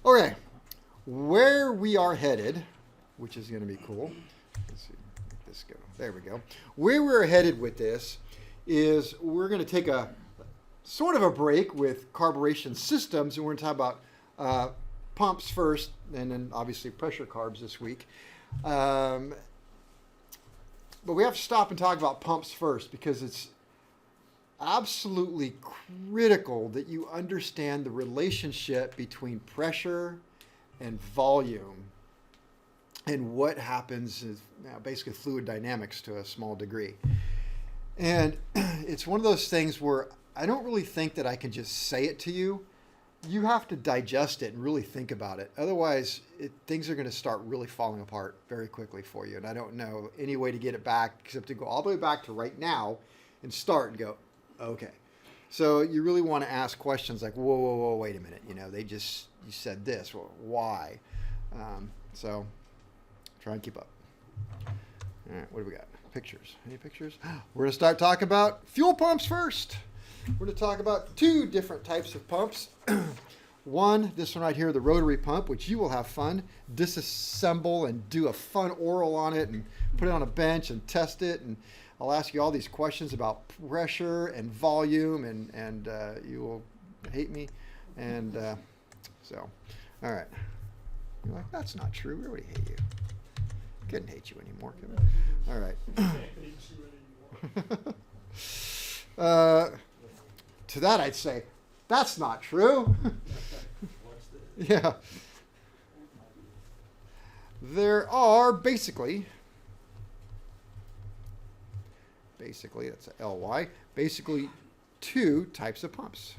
Okay, where we are headed, which is going to be cool. Let's see, make this go. There we go. Where we're headed with this is we're going to take a sort of a break with carburation systems, and we're going to talk about pumps first, and then obviously pressure carbs this week. But we have to stop and talk about pumps first because it's absolutely critical that you understand the relationship between pressure and volume and what happens is basically fluid dynamics to a small degree. And it's one of those things where I don't really think that I can just say it to you. You have to digest it and really think about it. Otherwise, things are going to start really falling apart very quickly for you. And I don't know any way to get it back except to go all the way back to right now and start and go, okay. So you really want to ask questions like, whoa, whoa, whoa, wait a minute. You know, you said this. Well, why? So try and keep up. All right, what do we got? Pictures. Any pictures? We're going to start talking about fuel pumps first. We're going to talk about two different types of pumps. One, this one right here, the rotary pump, which you will have fun, disassemble and do a fun oral on it and put it on a bench and test it. And I'll ask you all these questions about pressure and volume, and you will hate me. And so, all right. You're like, that's not true. We already hate you. Couldn't hate you anymore, could we? All right. To that I'd say, that's not true. Yeah. There are basically, that's a LY, basically two types of pumps.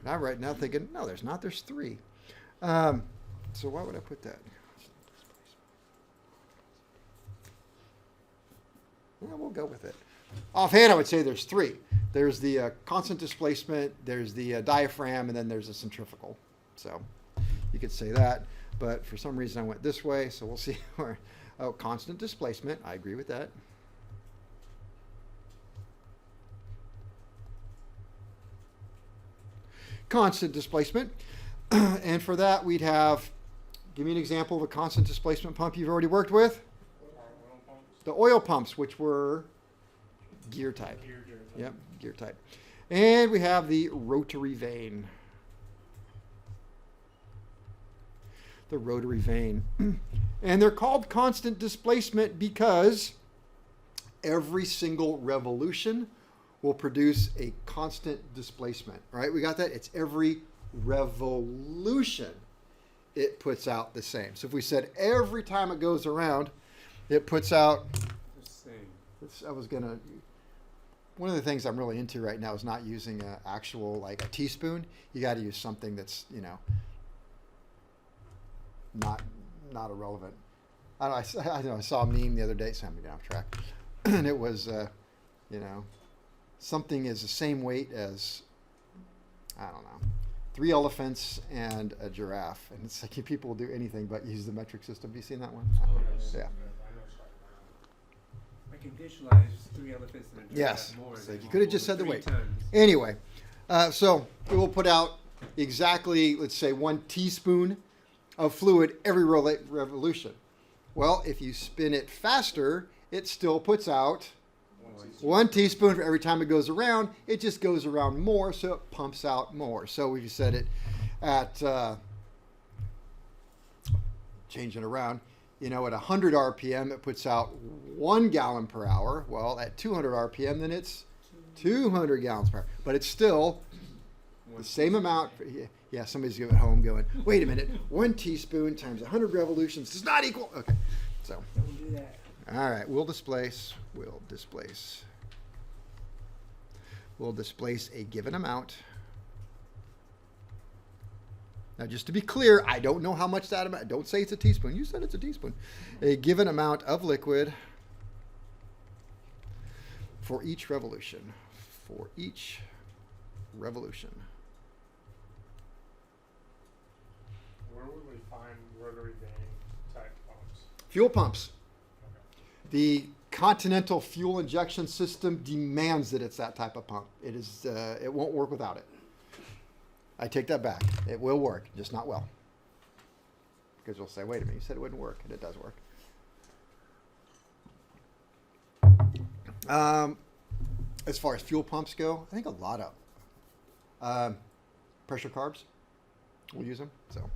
And I'm right now thinking, no, there's not, there's three. So why would I put that? Yeah, we'll go with it. Offhand, I would say there's three. There's the constant displacement, there's the diaphragm, and then there's the centrifugal. So you could say that, but for some reason I went this way, so we'll see. Oh, constant displacement, I agree with that. Constant displacement, and for that we'd have, give me an example of a constant displacement pump you've already worked with. The oil pumps, which were gear type. Yep, gear type. And we have the rotary vane. The rotary vane. And they're called constant displacement because every single revolution will produce a constant displacement, right? We got that? It's every revolution it puts out the same. So if we said every time it goes around, it puts out the same. One of the things I'm really into right now is not using an actual, like a teaspoon. You got to use something that's, not irrelevant. I saw a meme the other day, so I'm getting off track. And it was, something is the same weight as, 3 elephants and a giraffe. And it's like people will do anything but use the metric system. Have you seen that one? Oh, yes. Yeah. I can visualize 3 elephants and a giraffe. Yes. More So you could have just said the 3 weight. tons. Anyway, so we will put out exactly, let's say, 1 teaspoon of fluid every revolution. Well, if you spin it faster, it still puts out 1 teaspoon for every time it goes around. It just goes around more, so it pumps out more. So if you set it at, change it around, at 100 RPM, it puts out 1 gallon per hour. Well, at 200 RPM, then it's 200 gallons per hour. But it's still the same amount. Yeah, somebody's at home going, wait a minute, 1 teaspoon times 100 revolutions does not equal. Okay, so. Don't do that. All right, we'll displace a given amount. Now, just to be clear, I don't know how much that amount, don't say it's a teaspoon. You said it's a teaspoon. A given amount of liquid for each revolution. For each revolution. Where would we find rotary vane type pumps? Fuel pumps. The Continental fuel injection system demands that it's that type of pump. It is. It won't work without it. I take that back. It will work, just not well. Because you'll say, wait a minute, you said it wouldn't work, and it does work. As far as fuel pumps go, I think a lot of pressure carbs, we'll use them. So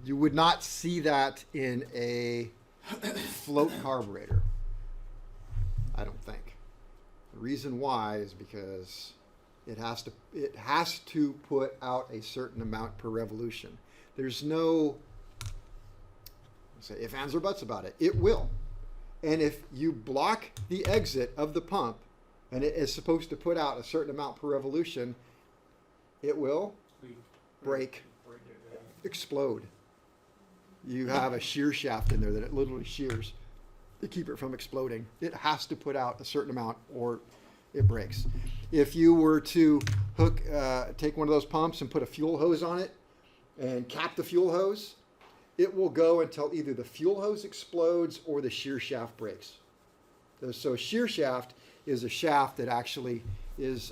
you would not see that in a float carburetor, I don't think. The reason why is because it has to put out a certain amount per revolution. There's no say if, ands, or buts about it. It will. And if you block the exit of the pump and it is supposed to put out a certain amount per revolution, it will break, explode. You have a shear shaft in there that it literally shears to keep it from exploding. It has to put out a certain amount or it breaks. If you were to take one of those pumps and put a fuel hose on it and cap the fuel hose, it will go until either the fuel hose explodes or the shear shaft breaks. So a shear shaft is a shaft that actually is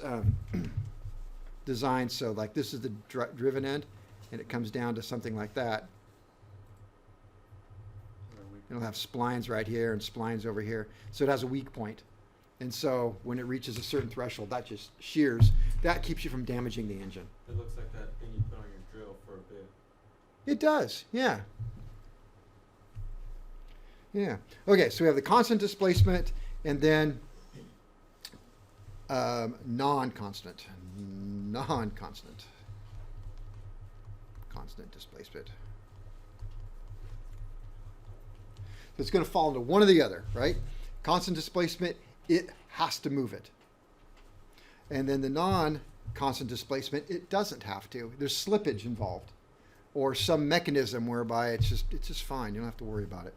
designed so, like this is the driven end, and it comes down to something like that. It'll have splines right here and splines over here. So it has a weak point. And so when it reaches a certain threshold, that just shears. That keeps you from damaging the engine. It looks like that thing you put on your drill for a bit. It does, yeah. Yeah. Okay, so we have the constant displacement and then non-constant. Constant displacement. So it's going to fall into one or the other, right? Constant displacement, it has to move it. And then the non-constant displacement, it doesn't have to. There's slippage involved, or some mechanism whereby it's just fine. You don't have to worry about it.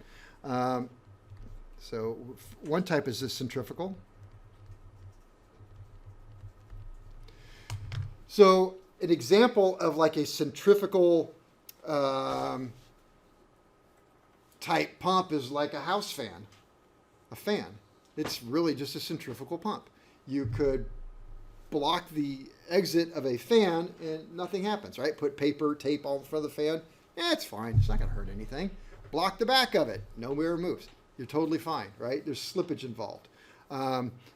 So one type is the centrifugal. So an example of like a centrifugal type pump is like a house fan, a fan. It's really just a centrifugal pump. You could block the exit of a fan and nothing happens, right? Put paper, tape all in front of the fan. It's fine. It's not going to hurt anything. Block the back of it. No mirror moves. You're totally fine, right? There's slippage involved.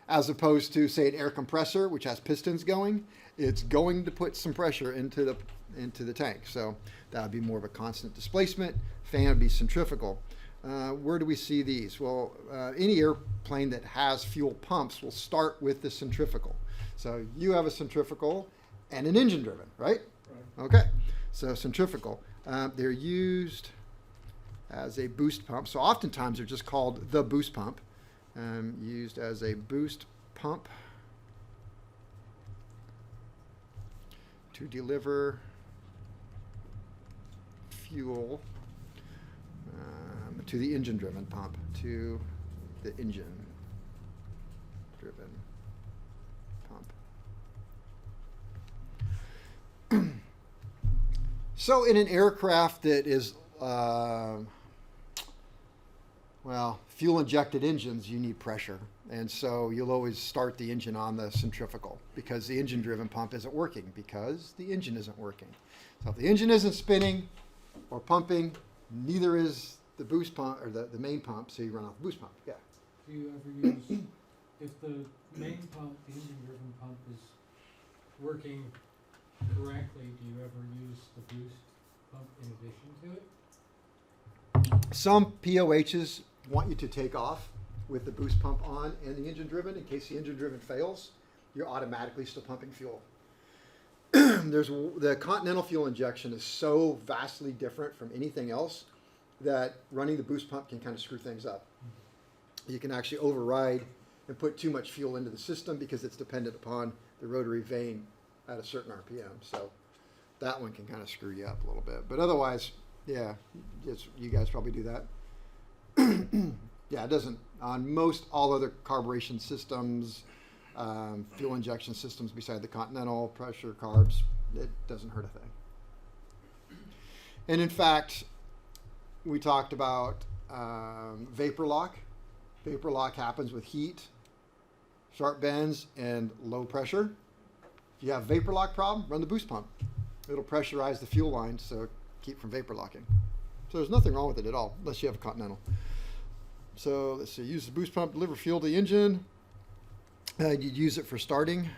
As opposed to, say, an air compressor, which has pistons going, it's going to put some pressure into the tank. So that would be more of a constant displacement. Fan would be centrifugal. Where do we see these? Well, any airplane that has fuel pumps will start with the centrifugal. So you have a centrifugal and an engine driven, right? Okay. So centrifugal. They're used as a boost pump. So oftentimes they're just called the boost pump. Used as a boost pump to deliver fuel to the engine-driven pump, to the engine-driven pump. So in an aircraft that is, fuel-injected engines, you need pressure. And so you'll always start the engine on the centrifugal because the engine-driven pump isn't working because the engine isn't working. So if the engine isn't spinning or pumping, neither is the boost pump or the main pump, so you run off the boost pump. Yeah. Do you ever use, if the main pump, the engine-driven pump is working correctly, do you ever use the boost pump in addition to it? Some POHs want you to take off with the boost pump on and the engine driven. In case the engine driven fails, you're automatically still pumping fuel. The Continental fuel injection is so vastly different from anything else that running the boost pump can kind of screw things up. You can actually override and put too much fuel into the system because it's dependent upon the rotary vane at a certain RPM. So that one can kind of screw you up a little bit. But otherwise, yeah, you guys probably do that. Yeah, it doesn't. On most all other carburation systems, fuel injection systems beside the Continental, pressure carbs, it doesn't hurt a thing. And in fact, we talked about vapor lock. Vapor lock happens with heat, sharp bends, and low pressure. If you have a vapor lock problem, run the boost pump. It'll pressurize the fuel line so keep from vapor locking. So there's nothing wrong with it at all, unless you have a Continental. So let's see, use the boost pump, deliver fuel to the engine. You'd use it for starting.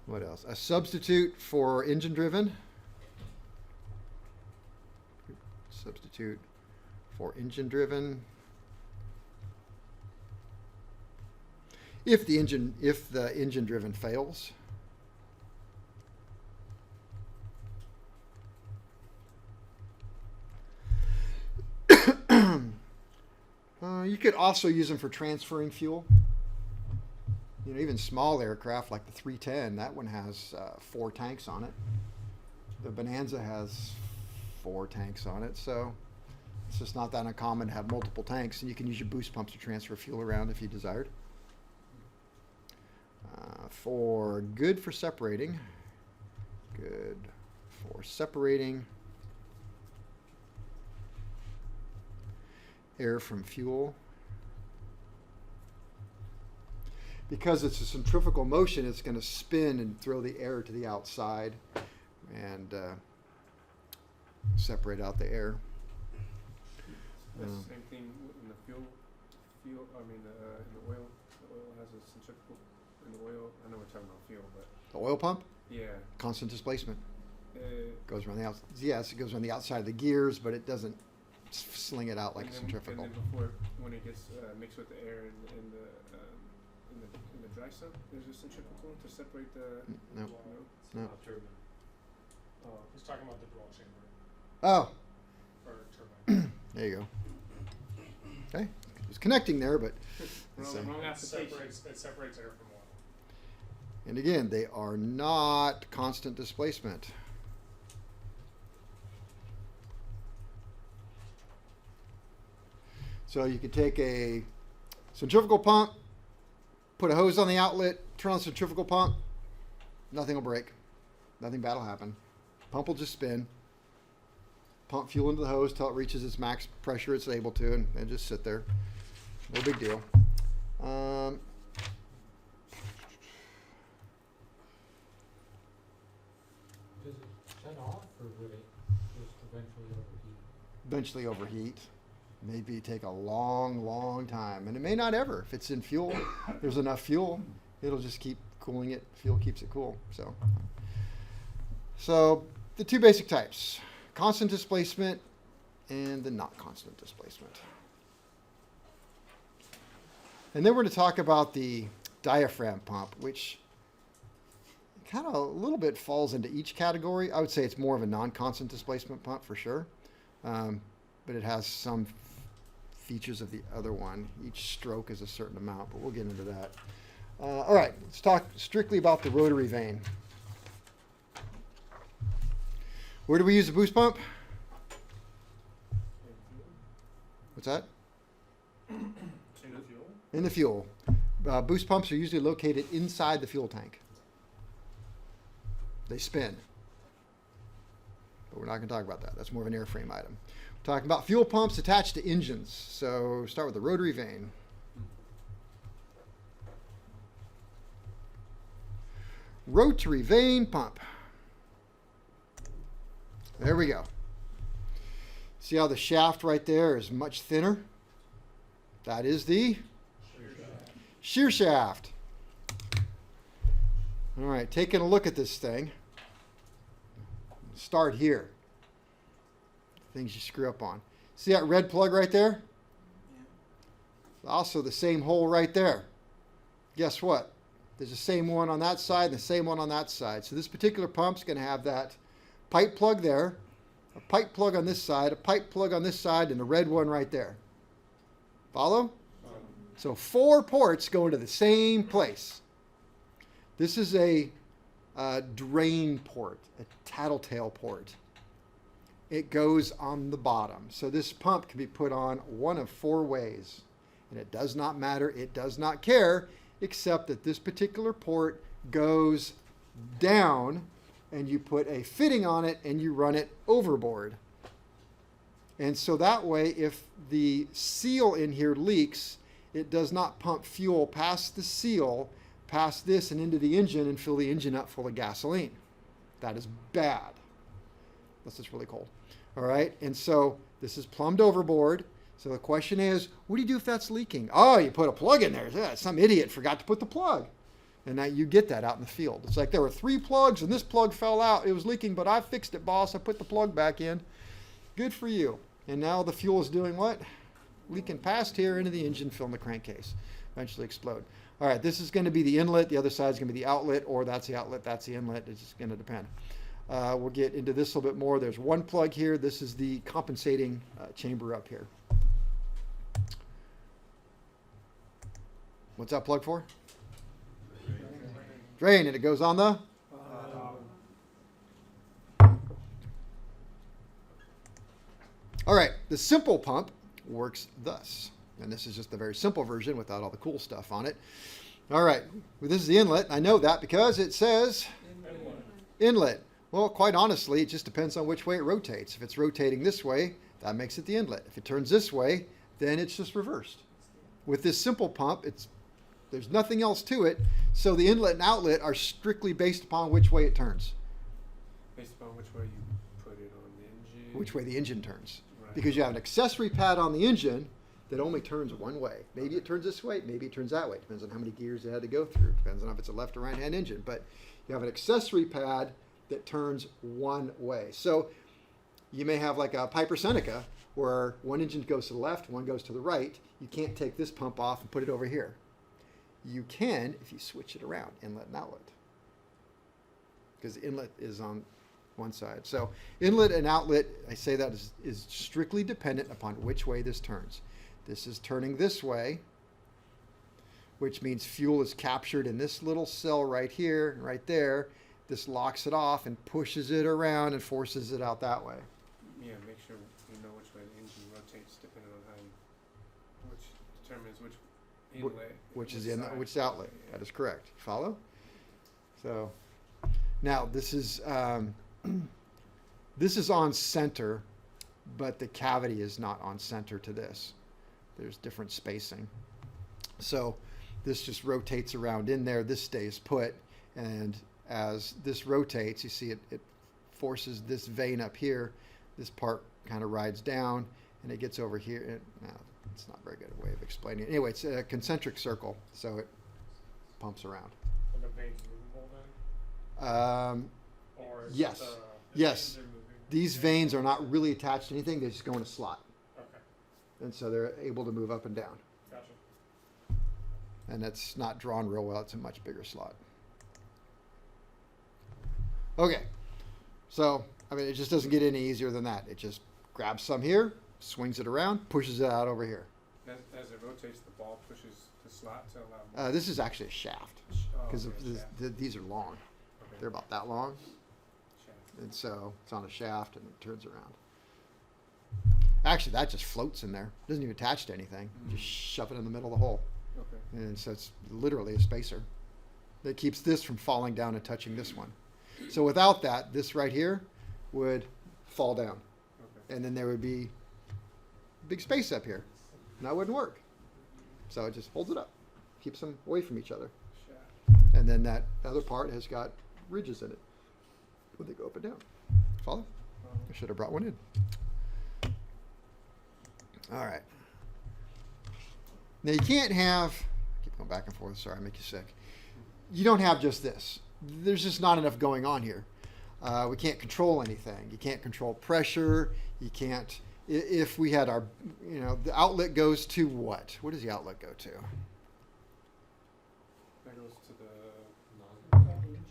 What else? A substitute for engine driven. Substitute for engine driven. If the engine driven fails. You could also use them for transferring fuel. You know, even small aircraft like the 310, that one has 4 tanks on it. The Bonanza has 4 tanks on it, so it's just not that uncommon to have multiple tanks, and you can use your boost pumps to transfer fuel around if you desired. Good for separating. Good for separating air from fuel. Because it's a centrifugal motion, it's going to spin and throw the air to the outside and separate out the air. That's the same thing in the fuel. In the oil. The oil has a centrifugal. In the oil, I know we're talking about fuel, but The oil pump, yeah. constant displacement. Goes around the outside. Yes, it goes around the outside of the gears, but it doesn't sling it out like a centrifugal. And then before, when it gets mixed with the air in the dry stuff, there's a centrifugal to separate the. No. No. Not turbine. Oh, he's talking about the dual chamber Oh, or turbine. there you go. Okay, it was connecting there, but. Wrong It application. separates air from oil. And again, they are not constant displacement. So you could take a centrifugal pump, put a hose on the outlet, turn on the centrifugal pump, nothing will break. Nothing bad will happen. Pump will just spin. Pump fuel into the hose till it reaches its max pressure it's able to, and just sit there. No big deal. Does it shut off, or would it just eventually overheat? Eventually overheat. Maybe take a long, long time. And it may not ever. If it's in fuel, there's enough fuel, it'll just keep cooling it. Fuel keeps it cool. So the 2 basic types, constant displacement and the not constant displacement. And then we're going to talk about the diaphragm pump, which kind of a little bit falls into each category. I would say it's more of a non-constant displacement pump for sure. But it has some features of the other one. Each stroke is a certain amount, but we'll get into that. All right, let's talk strictly about the rotary vane. Where do we use the boost pump? What's that? In the fuel? In the fuel. Boost pumps are usually located inside the fuel tank. They spin. But we're not going to talk about that. That's more of an airframe item. We're talking about fuel pumps attached to engines. So start with the rotary vane. Rotary vane pump. There we go. See how the shaft right there is much thinner? That is the shear shaft. All right, taking a look at this thing. Start here. Things you screw up on. See that red plug right there? Yeah. Also the same hole right there. Guess what? There's the same one on that side and the same one on that side. So this particular pump's going to have that pipe plug there, a pipe plug on this side, a pipe plug on this side, and a red one right there. Follow? So 4 ports go into the same place. This is a drain port, a tattletale port. It goes on the bottom. So this pump can be put on one of 4 ways. And it does not matter, it does not care, except that this particular port goes down and you put a fitting on it and you run it overboard. And so that way, if the seal in here leaks, it does not pump fuel past the seal, past this and into the engine and fill the engine up full of gasoline. That is bad. Unless it's really cold. All right, and so this is plumbed overboard. So the question is, what do you do if that's leaking? Oh, you put a plug in there. Yeah, some idiot forgot to put the plug. And now you get that out in the field. It's like there were 3 plugs and this plug fell out. It was leaking, but I fixed it, boss. I put the plug back in. Good for you. And now the fuel is doing what? Leaking past here into the engine, filling the crankcase. Eventually explode. All right, this is going to be the inlet. The other side is going to be the outlet, or that's the outlet, that's the inlet. It's just going to depend. We'll get into this a little bit more. There's one plug here. This is the compensating chamber up here. What's that plug for? Drain, and it goes on the? All right, the simple pump works thus. And this is just a very simple version without all the cool stuff on it. All right, well, this is the inlet. I know that because it says inlet. Well, quite honestly, it just depends on which way it rotates. If it's rotating this way, that makes it the inlet. If it turns this way, then it's just reversed. With this simple pump, there's nothing else to it, so the inlet and outlet are strictly based upon which way it turns. Based upon which way you put it on the engine. Which way the engine turns. Right. Because you have an accessory pad on the engine that only turns one way. Maybe it turns this way, maybe it turns that way. Depends on how many gears it had to go through. Depends on if it's a left or right hand engine. But you have an accessory pad that turns one way. So you may have like a Piper Seneca where one engine goes to the left, one goes to the right. You can't take this pump off and put it over here. You can if you switch it around, inlet and outlet. Because the inlet is on one side. So inlet and outlet, I say that is strictly dependent upon which way this turns. This is turning this way, which means fuel is captured in this little cell right here and right there. This locks it off and pushes it around and forces it out that way. Yeah, make sure you know which way the engine rotates depending on how you, which determines which inlet. Which is inlet, which is outlet. Yeah. That is correct. Follow? So now this is this is on center, but the cavity is not on center to this. There's different spacing. So this just rotates around in there. This stays put, and as this rotates, you see it forces this vane up here. This part kind of rides down, and it gets over here. It's not a very good way of explaining it. Anyway, it's a concentric circle, so it pumps around. And the vane's movable then? Or is Yes. the Yes. vanes are moving? These vanes are not really attached to anything. They just go in a slot. Okay, And so they're able to move up and down. gotcha. And it's not drawn real well. It's a much bigger slot. Okay. So, I mean, it just doesn't get any easier than that. It just grabs some here, swings it around, pushes it out over here. As it rotates, the ball pushes the slot to allow more. This is actually a shaft because these are long. Okay. They're about that long. Shaft. And so it's on a shaft and it turns around. Actually, that just floats in there. It doesn't even attach to anything. You just shove it in the middle of the hole. Okay. And so it's literally a spacer that keeps this from falling down and touching this one. So without that, this right here would fall down. Okay. And then there would be big space up here. And that wouldn't work. So it just holds it up, keeps them away from each other. Shaft. And then that other part has got ridges in it when they go up and down. Follow? I should have brought one in. All right. Now you can't have, I keep going back and forth, sorry, I make you sick. You don't have just this. There's just not enough going on here. We can't control anything. You can't control pressure. You can't, if we had our, the outlet goes to what? What does the outlet go to? That goes to the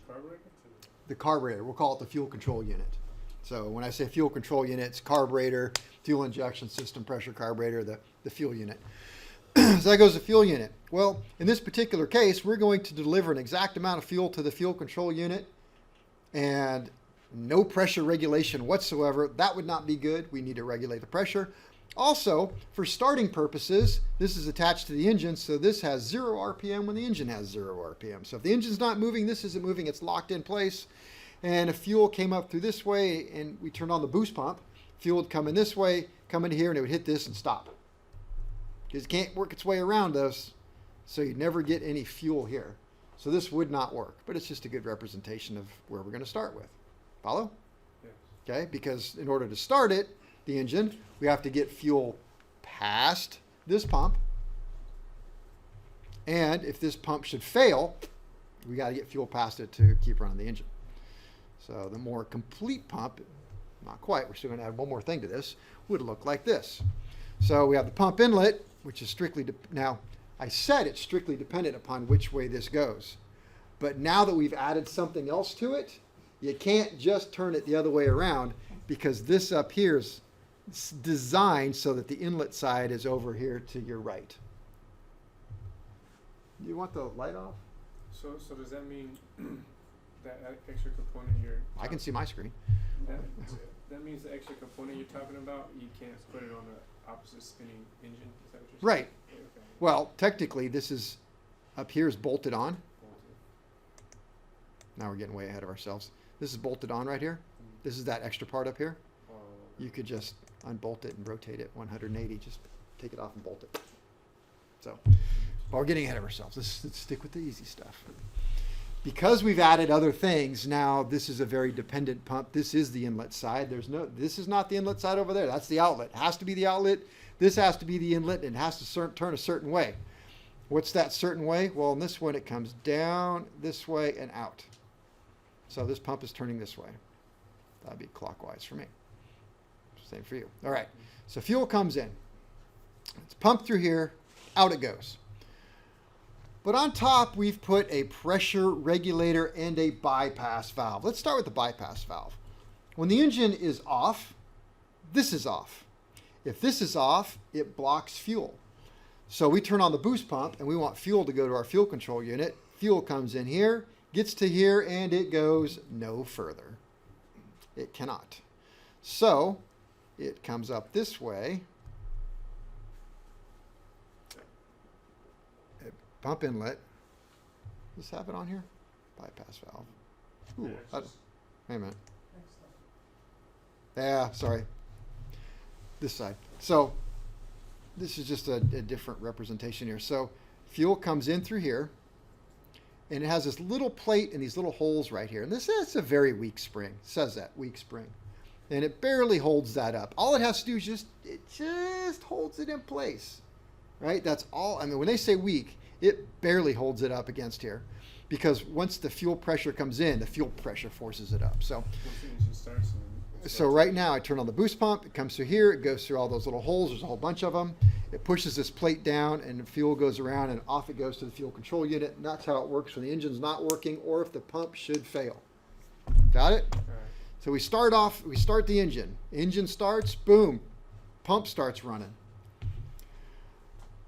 carburetor? The carburetor. We'll call it the fuel control unit. So when I say fuel control unit, it's carburetor, fuel injection system, pressure carburetor, the fuel unit. So that goes to fuel unit. Well, in this particular case, we're going to deliver an exact amount of fuel to the fuel control unit and no pressure regulation whatsoever. That would not be good. We need to regulate the pressure. Also, for starting purposes, this is attached to the engine, so this has 0 RPM when the engine has 0 RPM. So if the engine's not moving, this isn't moving, it's locked in place. And if fuel came up through this way and we turned on the boost pump, fuel would come in this way, come in here, and it would hit this and stop. Because it can't work its way around this, so you'd never get any fuel here. So this would not work, but it's just a good representation of where we're going to start with. Follow? Yes. Okay, because in order to start it, the engine, we have to get fuel past this pump. And if this pump should fail, we got to get fuel past it to keep running the engine. So the more complete pump, not quite, we're still going to add one more thing to this, would look like this. So we have the pump inlet, which is strictly, now I said it's strictly dependent upon which way this goes. But now that we've added something else to it, you can't just turn it the other way around, because this up here is designed so that the inlet side is over here to your right. Do you want the light off? So does that mean that extra component you're I can see my screen. that means the extra component you're talking about, you can't put it on the opposite spinning engine? Is that what you're saying? Right. Okay. Well, technically, this is up here is bolted on. Bolted. Now we're getting way ahead of ourselves. This is bolted on right here. This is that extra part up here. Oh, You could just unbolt it and rotate it 180. Just take it off and bolt it. So, but we're getting ahead of ourselves. Let's stick with the easy stuff. Because we've added other things, now this is a very dependent pump. This is the inlet side. This is not the inlet side over there. That's the outlet. It has to be the outlet. This has to be the inlet, and it has to turn a certain way. What's that certain way? Well, in this one, it comes down this way and out. So this pump is turning this way. That'd be clockwise for me. Same for you. All right. So fuel comes in. It's pumped through here. Out it goes. But on top, we've put a pressure regulator and a bypass valve. Let's start with the bypass valve. When the engine is off, this is off. If this is off, it blocks fuel. So we turn on the boost pump, and we want fuel to go to our fuel control unit. Fuel comes in here, gets to here, and it goes no further. It cannot. So it comes up this way. Pump inlet. Does this have it on here? Bypass valve. Ooh, wait a minute. Yeah, sorry. This side. So this is just a different representation here. So fuel comes in through here, and it has this little plate and these little holes right here. And this is a very weak spring. It says that, weak spring. And it barely holds that up. All it has to do is it just holds it in place. Right? That's all. I mean, when they say weak, it barely holds it up against here, because once the fuel pressure comes in, the fuel pressure forces it up. So, once the engine starts, so right now I turn on the boost pump. It comes through here. It goes through all those little holes. There's a whole bunch of them. It pushes this plate down, and the fuel goes around, and off it goes to the fuel control unit. And that's how it works when the engine's not working, or if the pump should fail. Got it? Right. So we start the engine. Engine starts, boom, pump starts running.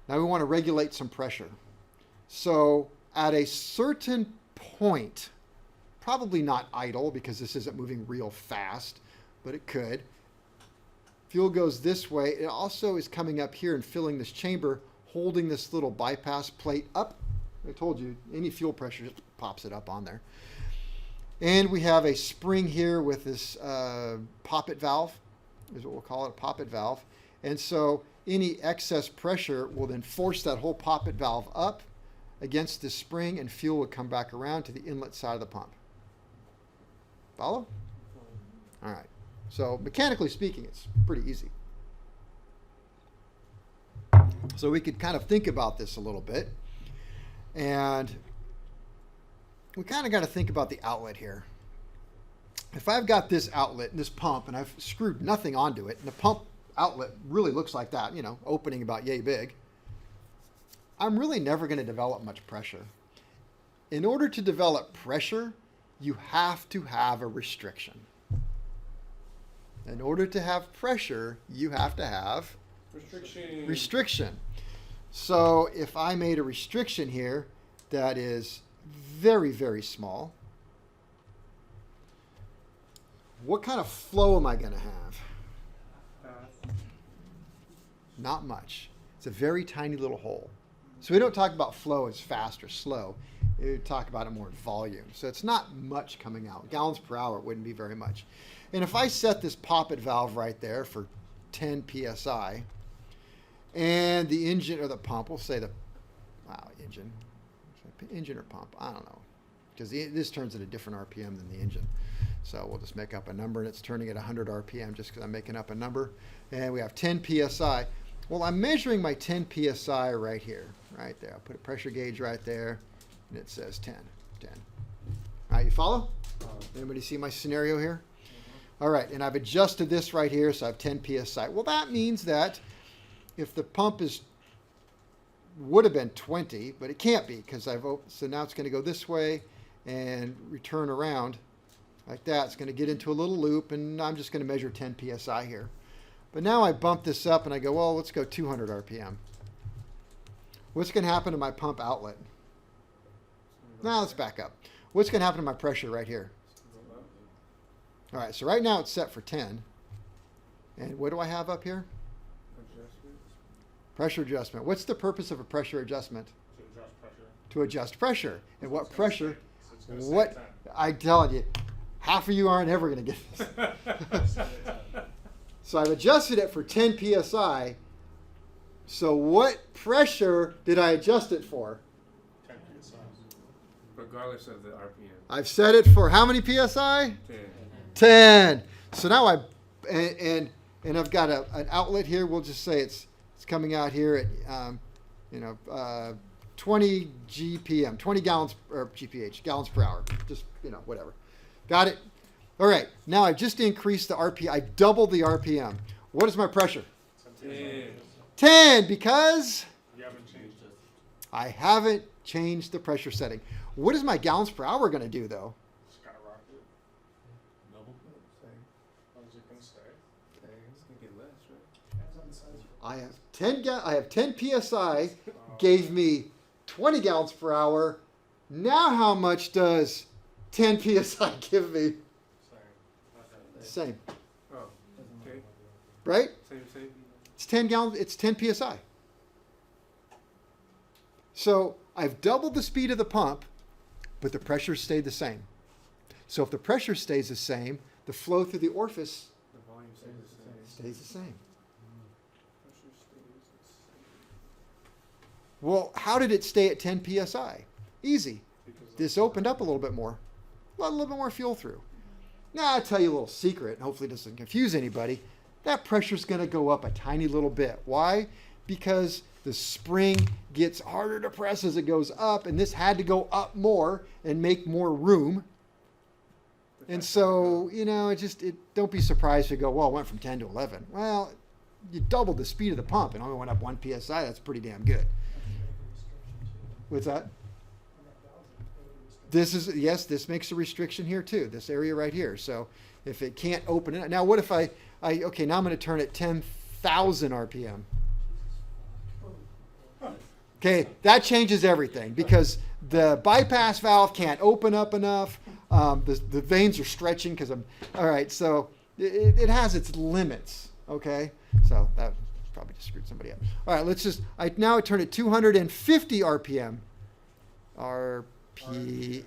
Now we want to regulate some pressure. So at a certain point, probably not idle, because this isn't moving real fast, but it could. Fuel goes this way. It also is coming up here and filling this chamber, holding this little bypass plate up. I told you, any fuel pressure just pops it up on there. And we have a spring here with this poppet valve, is what we'll call it, a poppet valve. And so any excess pressure will then force that whole poppet valve up against the spring, and fuel will come back around to the inlet side of the pump. Follow? All right. So mechanically speaking, it's pretty easy. So we could kind of think about this a little bit. And we kind of got to think about the outlet here. If I've got this outlet and this pump, and I've screwed nothing onto it, and the pump outlet really looks like that, you know, opening about yay big, I'm really never going to develop much pressure. In order to develop pressure, you have to have a restriction. In order to have pressure, you have to have restriction. So if I made a restriction here that is very, very small, what kind of flow am I going to have? Not much. It's a very tiny little hole. So we don't talk about flow as fast or slow. We talk about it more in volume. So it's not much coming out. Gallons per hour wouldn't be very much. And if I set this poppet valve right there for 10 psi, and the engine or the pump, we'll say the engine or pump, I don't know, because this turns at a different RPM than the engine. So we'll just make up a number, and it's turning at 100 RPM just because I'm making up a number. And we have 10 psi. Well, I'm measuring my 10 psi right here, right there. I'll put a pressure gauge right there, and it says 10. All right, you follow? Anybody see my scenario here? All right, and I've adjusted this right here, so I have 10 psi. Well, that means that if the pump would have been 20, but it can't be because so now it's going to go this way and return around like that. It's going to get into a little loop, and I'm just going to measure 10 psi here. But now I bump this up and I go, well, let's go 200 RPM. What's going to happen to my pump outlet? Now let's back up. What's going to happen to my pressure right here? All right, so right now it's set for 10. And what do I have up here? Pressure adjustment. What's the purpose of a pressure adjustment? To adjust pressure. To adjust pressure. And what pressure? So it's gonna What? save time. I'm telling you, half of you aren't ever going to get this. So I've adjusted it for 10 psi. So what pressure did I adjust it for? 10 psi. Regardless of the RPM. I've set it for how many psi? 10. So now and I've got an outlet here. We'll just say it's coming out here at 20 GPM, 20 gallons or GPH, gallons per hour. Just whatever. Got it. All right. Now I've just increased the RPM. I doubled the RPM. What is my pressure? 10 because You haven't changed it. I haven't changed the pressure setting. What is my gallons per hour going to do though? Skyrocket. Double. How is it going to stay? It's gonna get less, right? I have 10 psi, gave me 20 gallons per hour. Now how much does 10 psi give me? Same, Oh, okay. right? Same. It's 10 gallons, it's 10 psi. So I've doubled the speed of the pump, but the pressure stayed the same. So if the pressure stays the same, the flow through the orifice The volume stays the same. stays the same. Pressure stays the same. Well, how did it stay at 10 psi? Easy. Because This opened up a little bit more. Let a little bit more fuel through. Now, I'll tell you a little secret, and hopefully it doesn't confuse anybody. That pressure's going to go up a tiny little bit. Why? Because the spring gets harder to press as it goes up, and this had to go up more and make more room. And so, don't be surprised if you go, well, it went from 10 to 11. Well, you doubled the speed of the pump and only went up 1 psi. That's pretty damn good. What's that? This makes a restriction here too, this area right here. So if it can't open it, now what if now I'm going to turn it 10,000 RPM. Okay, that changes everything because the bypass valve can't open up enough. The vanes are stretching because all right, so it has its limits, okay? So that probably just screwed somebody up. All right, now I turn it 250 RPM. RMPs.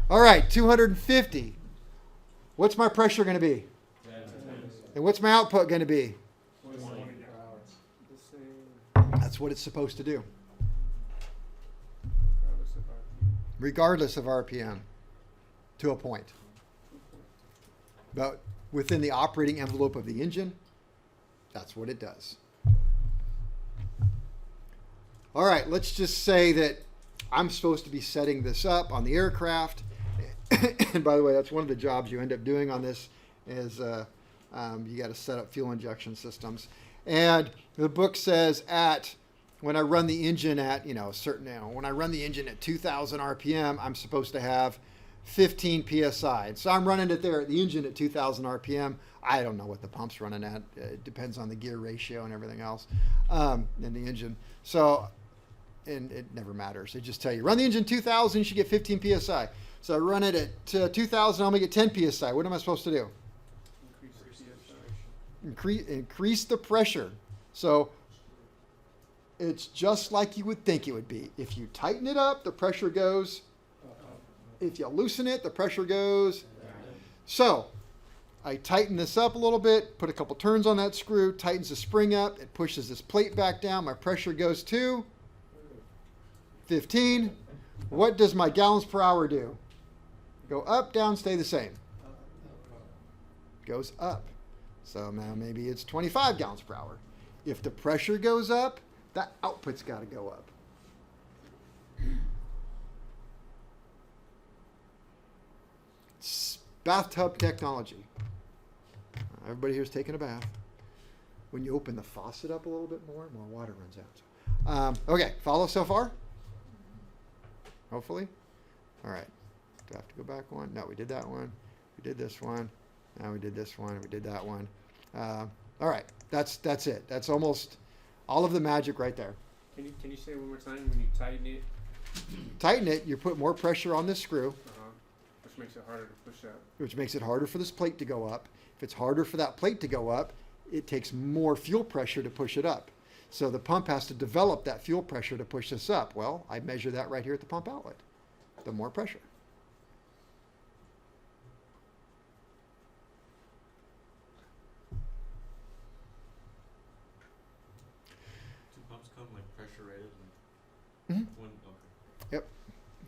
All right, 250. What's my pressure going to be? And what's my output going to be? The same. That's what it's supposed to do, Regardless of RPM. regardless of RPM, to a point. But within the operating envelope of the engine, that's what it does. All right, let's just say that I'm supposed to be setting this up on the aircraft. And by the way, that's one of the jobs you end up doing on this is you got to set up fuel injection systems. And the book says when I run the engine at, when I run the engine at 2,000 RPM, I'm supposed to have 15 PSI. So I'm running it there at the engine at 2,000 RPM. I don't know what the pump's running at. It depends on the gear ratio and everything else in the engine. So, and it never matters. They just tell you, run the engine 2,000, you should get 15 PSI. So I run it at 2,000, I'm going to get 10 PSI. What am I supposed to do? Increase the pressure. So it's just like you would think it would be. If you tighten it up, the pressure goes. If you loosen it, the pressure goes. So I tighten this up a little bit, put a couple turns on that screw, tightens the spring up, it pushes this plate back down, my pressure goes to 15. What does my gallons per hour do? Go up, down, stay the same. Goes up. So now maybe it's 25 gallons per hour. If the pressure goes up, that output's got to go up. It's bathtub technology. Everybody here's taking a bath. When you open the faucet up a little bit more water runs out. Okay, follow so far? Hopefully. All right. Do I have to go back one? No, we did that one. We did this one. Now we did this one. We did that one. All right. That's it. That's almost all of the magic right there. Can you say one more time when you tighten it? Tighten it. You put more pressure on this screw, Which makes it harder to push out. which makes it harder for this plate to go up. If it's harder for that plate to go up, it takes more fuel pressure to push it up. So the pump has to develop that fuel pressure to push this up. Well, I measure that right here at the pump outlet. The more pressure. Do pumps come like pressure rated? Mhm. One, okay.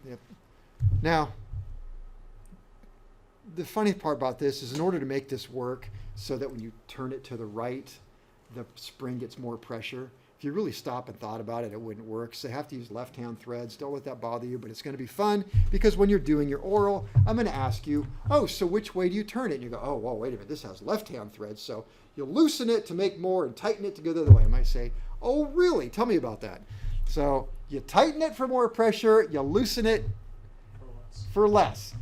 Yep. Now, the funny part about this is in order to make this work so that when you turn it to the right, the spring gets more pressure. If you really stop and thought about it, it wouldn't work. So you have to use left-hand threads. Don't let that bother you, but it's going to be fun because when you're doing your oral, I'm going to ask you, oh, so which way do you turn it? And you go, oh, well, wait a minute, this has left-hand threads. So you loosen it to make more and tighten it to go the other way. I might say, oh, really? Tell me about that. So you tighten it for more pressure, you loosen it for less.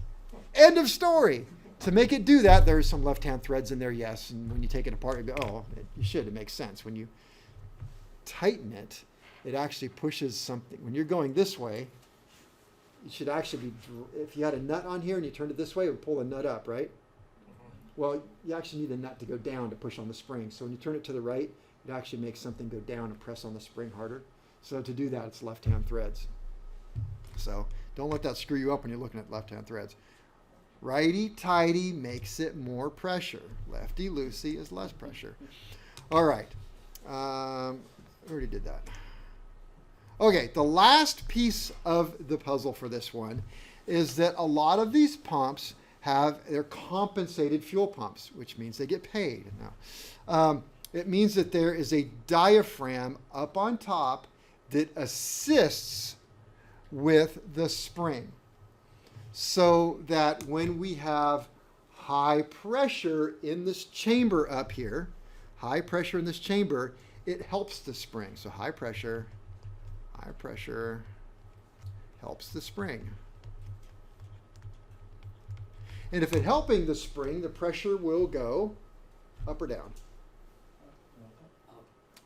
End of story. To make it do that, there's some left-hand threads in there, yes. And when you take it apart, you go, oh, you should. It makes sense. When you tighten it, it actually pushes something. When you're going this way, it should actually be, if you had a nut on here and you turned it this way, it would pull the nut up, right? Well, you actually need the nut to go down to push on the spring. So when you turn it to the right, it actually makes something go down and press on the spring harder. So to do that, it's left-hand threads. So don't let that screw you up when you're looking at left-hand threads. Righty-tighty makes it more pressure. Lefty-loosey is less pressure. All right. Already did that. Okay, the last piece of the puzzle for this one is that a lot of these pumps they're compensated fuel pumps, which means they get paid. Now, it means that there is a diaphragm up on top that assists with the spring, so that when we have high pressure in this chamber up here, it helps the spring. So high pressure helps the spring. And if it's helping the spring, the pressure will go up or down.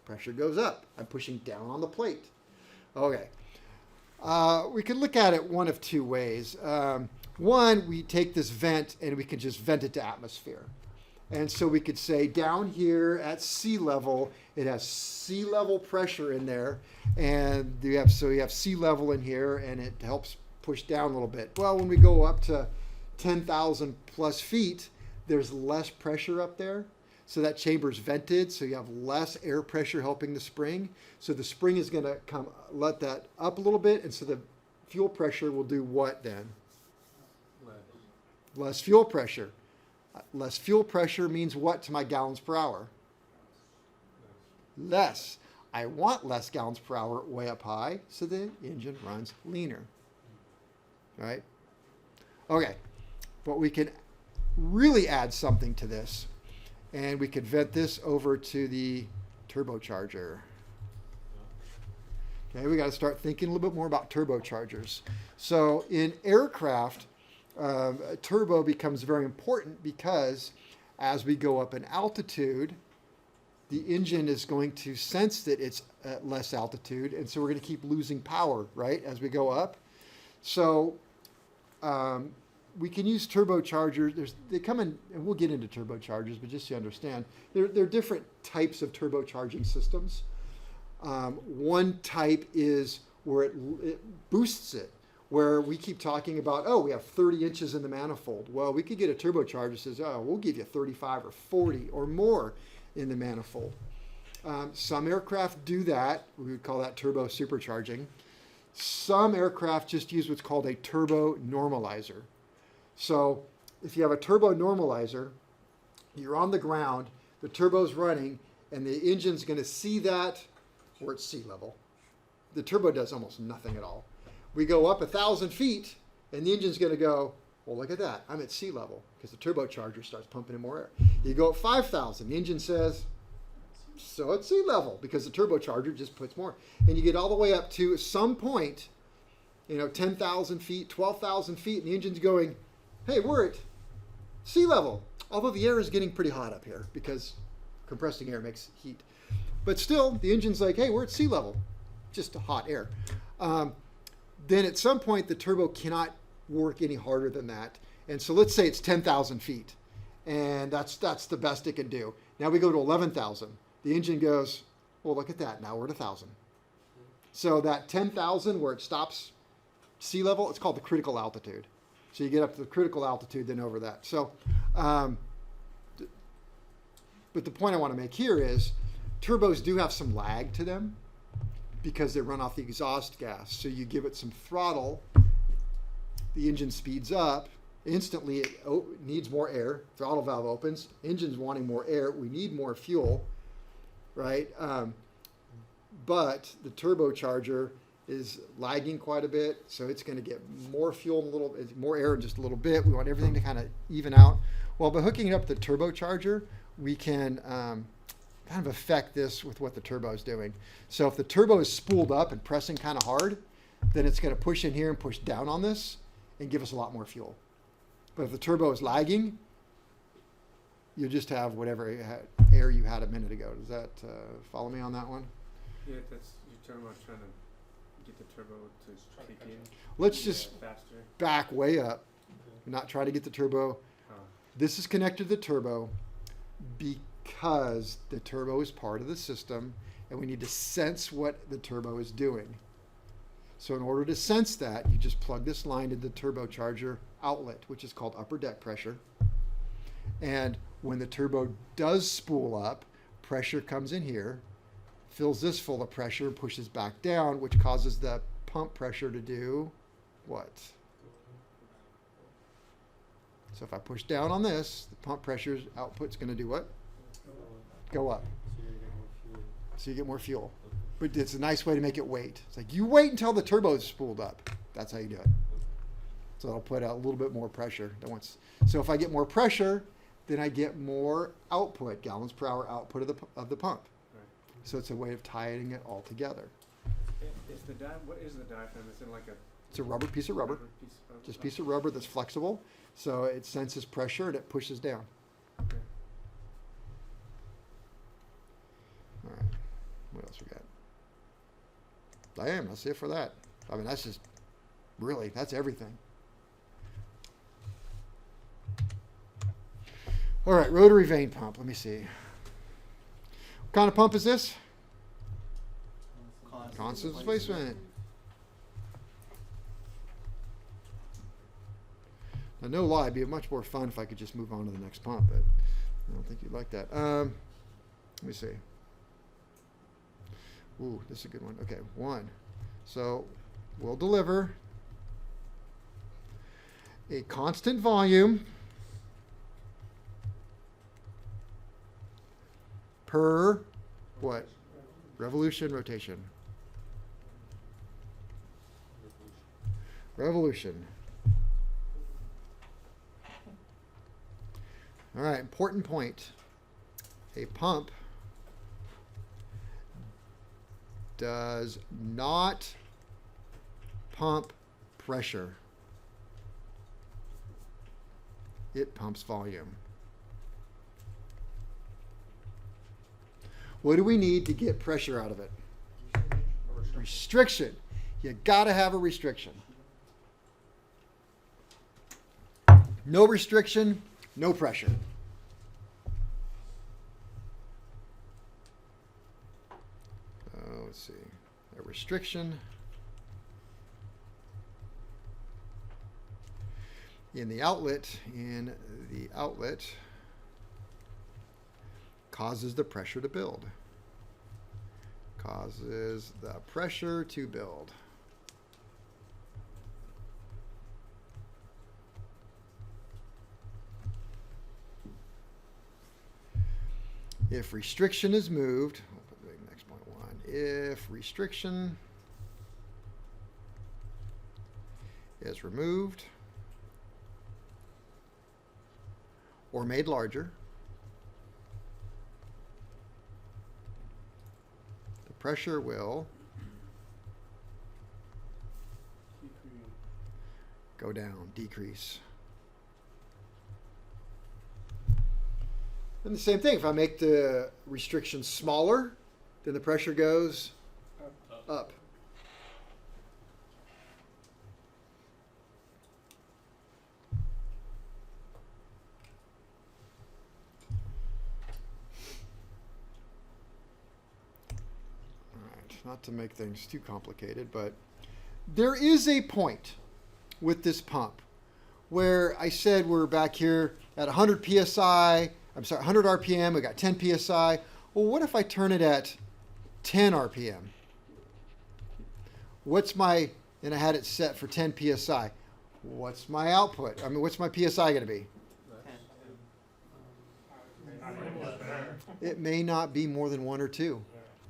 Pressure goes up. I'm pushing down on the plate. Okay. We could look at it one of two ways. One, we take this vent and we can just vent it to atmosphere. And so we could say down here at sea level, it has sea level pressure in there. And you have sea level in here and it helps push down a little bit. Well, when we go up to 10,000 plus feet, there's less pressure up there. So that chamber's vented, so you have less air pressure helping the spring. So the spring is going to let that up a little bit, and so the fuel pressure will do what then? Less fuel pressure. Less fuel pressure means what to my gallons per hour? Less. I want less gallons per hour way up high, so the engine runs leaner. Right? Okay, but we can really add something to this. And we could vent this over to the turbocharger. Okay, we got to start thinking a little bit more about turbochargers. So in aircraft, turbo becomes very important because as we go up in altitude, the engine is going to sense that it's at less altitude, and so we're going to keep losing power, right, as we go up. So we can use turbochargers. They come in, and we'll get into turbochargers, but just so you understand, there are different types of turbocharging systems. One type is where it boosts it. where we keep talking about, oh, we have 30 inches in the manifold. Well, we could get a turbocharger that says, oh, we'll give you 35 or 40 or more in the manifold. Some aircraft do that. We would call that turbo supercharging. Some aircraft just use what's called a turbo normalizer. So if you have a turbo normalizer, you're on the ground, the turbo's running, and the engine's going to see that, or it's sea level. The turbo does almost nothing at all. We go up 1,000 feet, and the engine's going to go, well, look at that. I'm at sea level, because the turbocharger starts pumping in more air. You go at 5,000, the engine says, so at sea level, because the turbocharger just puts more. And you get all the way up to some point, 10,000 feet, 12,000 feet, and the engine's going, hey, we're at sea level. Although the air is getting pretty hot up here, because compressing air makes heat. But still, the engine's like, hey, we're at sea level. Just hot air. Then at some point, the turbo cannot work any harder than that. And so let's say it's 10,000 feet. And that's the best it can do. Now we go to 11,000. The engine goes, well, look at that. Now we're at 1,000. So that 10,000 where it stops sea level, it's called the critical altitude. So you get up to the critical altitude, then over that. So, but the point I want to make here is turbos do have some lag to them because they run off the exhaust gas. So you give it some throttle, the engine speeds up, instantly it needs more air, throttle valve opens, engine's wanting more air, we need more fuel, right? But the turbocharger is lagging quite a bit, so it's going to get more fuel in more air in just a little bit. We want everything to kind of even out. Well, by hooking it up to the turbocharger, we can kind of affect this with what the turbo is doing. So if the turbo is spooled up and pressing kind of hard, then it's going to push in here and push down on this and give us a lot more fuel. But if the turbo is lagging, you'll just have whatever air you had a minute ago. Does that follow me on that one? Yeah, that's you're talking about trying to get the turbo to kick in. Let's just faster. back way up. Not try to get the turbo. This is connected to the turbo because the turbo is part of the system and we need to sense what the turbo is doing. So in order to sense that, you just plug this line into the turbocharger outlet, which is called upper deck pressure. And when the turbo does spool up, pressure comes in here, fills this full of pressure and pushes back down, which causes the pump pressure to do what? So if I push down on this, the pump pressure's output's going to do what? Go up. So you get more fuel. But it's a nice way to make it wait. It's like you wait until the turbo's spooled up. That's how you do it. So it'll put out a little bit more pressure than once. So if I get more pressure, then I get more output, gallons per hour output of the pump. Right. So it's a way of tying it all together. What is the diaphragm? Is it like a It's a piece of rubber. piece of Just a piece of rubber that's flexible. So it senses pressure and it pushes down. Okay. All right. What else we got? Damn, that's it for that. I mean, that's just really, that's everything. All right, rotary vane pump. Let me see. What kind of pump is this? Constant displacement. Now, no lie, it'd be much more fun if I could just move on to the next pump, but I don't think you'd like that. Let me see. Ooh, this is a good one. Okay, 1. So we'll deliver a constant volume per what? Revolution, rotation. Revolution. All right, important point. A pump does not pump pressure. It pumps volume. What do we need to get pressure out of it? Restriction. You gotta have a restriction. No restriction, no pressure. Let's see. A restriction in the outlet causes the pressure to build. Causes the pressure to build. If restriction is moved, we'll put the next point 1. If restriction is removed or made larger, the pressure will go down, decrease. And the same thing, if I make the restriction smaller, then the pressure goes up. All right, not to make things too complicated, but there is a point with this pump where I said we're back here at 100 psi. I'm sorry, 100 RPM, we got 10 PSI. Well, what if I turn it at 10 RPM? And I had it set for 10 PSI. What's my output? I mean, what's my PSI going to be? It may not be more than 1 or 2.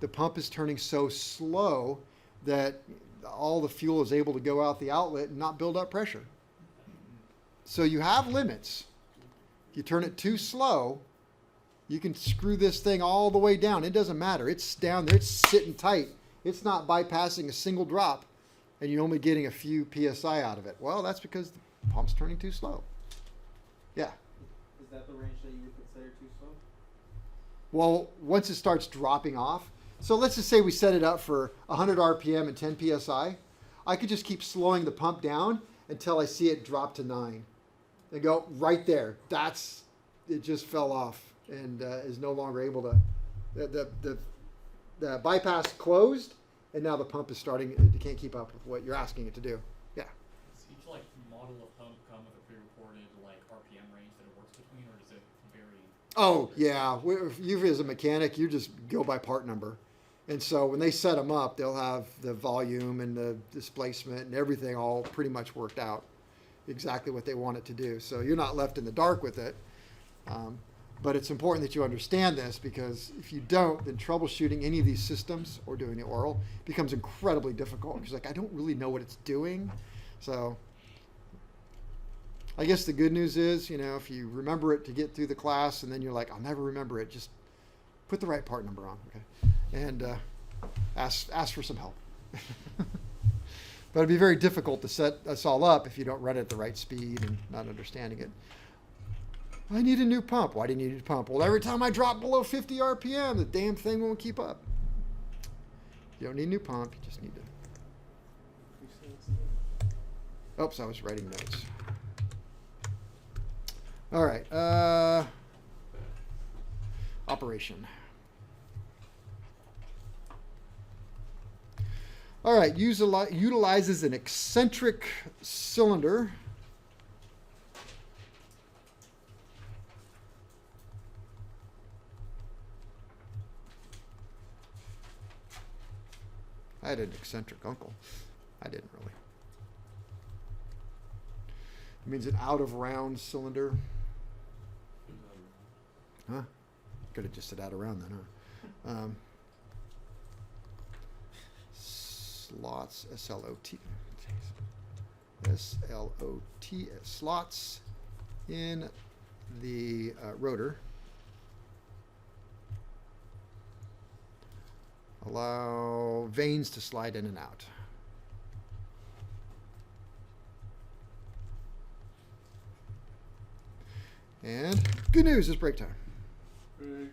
The pump is turning so slow that all the fuel is able to go out the outlet and not build up pressure. So you have limits. If you turn it too slow, you can screw this thing all the way down. It doesn't matter. It's down there. It's sitting tight. It's not bypassing a single drop, and you're only getting a few PSI out of it. Well, that's because the pump's turning too slow. Yeah. Is that the range that you would consider too slow? Well, once it starts dropping off, so let's just say we set it up for 100 RPM and 10 PSI. I could just keep slowing the pump down until I see it drop to 9. And go right there. It just fell off and is no longer able to. The bypass closed, and now the pump is starting. It can't keep up with what you're asking it to do. Yeah. Does each like model of pump come with a pre-reported like RPM range that it works between, or does it vary? Oh yeah. If you as a mechanic, you just go by part number, and so when they set them up, they'll have the volume and the displacement and everything all pretty much worked out. Exactly what they want it to do. So you're not left in the dark with it. But it's important that you understand this, because if you don't, then troubleshooting any of these systems or doing the oral becomes incredibly difficult, because I don't really know what it's doing. So I guess the good news is, if you remember it to get through the class and then you're like, I'll never remember it, just put the right part number on, okay? And ask for some help. But it'd be very difficult to set us all up if you don't run it at the right speed and not understanding it. I need a new pump. Why do you need a new pump? Well, every time I drop below 50 RPM, the damn thing won't keep up. You don't need a new pump. You just need to... Oops, I was writing notes. All right. Operation. All right, utilizes an eccentric cylinder. I had an eccentric uncle. I didn't really. It means an out of round cylinder. Huh? Could have just said out of round then, huh? Slots, S-L-O-T, slots in the rotor. Allow vanes to slide in and out. And good news, it's break time. Right.